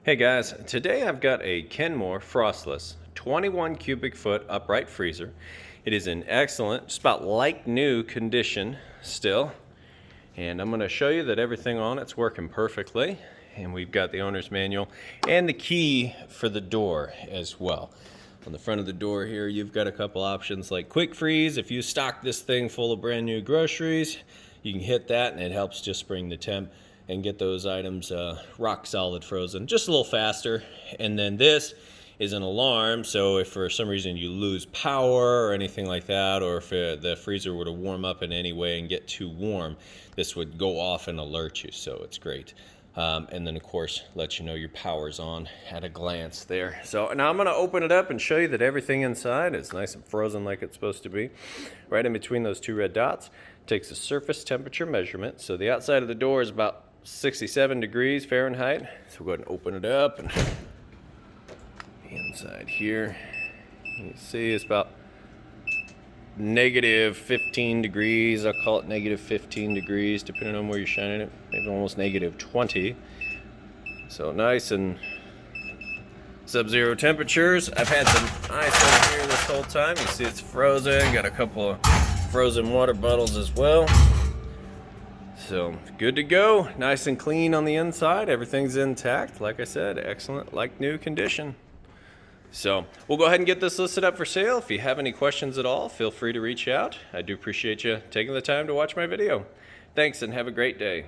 Hey guys, today I've got a Kenmore frostless 21 cubic foot upright freezer. It is in excellent, just about like new condition still. And I'm going to show you that everything on it's working perfectly. And we've got the owner's manual and the key for the door as well. On the front of the door here, you've got a couple options like quick freeze. If you stock this thing full of brand new groceries, you can hit that and it helps just bring the temp and get those items rock solid frozen just a little faster. And then this is an alarm, so if for some reason you lose power or anything like that, or if the freezer were to warm up in any way and get too warm, this would go off and alert you, so it's great. And then of course let you know your power's on at a glance there. So now I'm going to open it up and show you that everything inside is nice and frozen like it's supposed to be. Right in between those two red dots takes a surface temperature measurement. So the outside of the door is about 67 degrees Fahrenheit. So we'll go ahead and open it up, and the inside here you can see it's about negative 15 degrees. I'll call it negative 15 degrees depending on where you're shining it, maybe almost negative 20. So nice and sub-zero temperatures. I've had some ice in here this whole time. You see it's frozen. Got a couple of frozen water bottles as well. So good to go, nice and clean on the inside. Everything's intact, like I said, excellent, like new condition. So we'll go ahead and get this listed up for sale. If you have any questions at all, feel free to reach out. I do appreciate you taking the time to watch my video. Thanks and have a great day.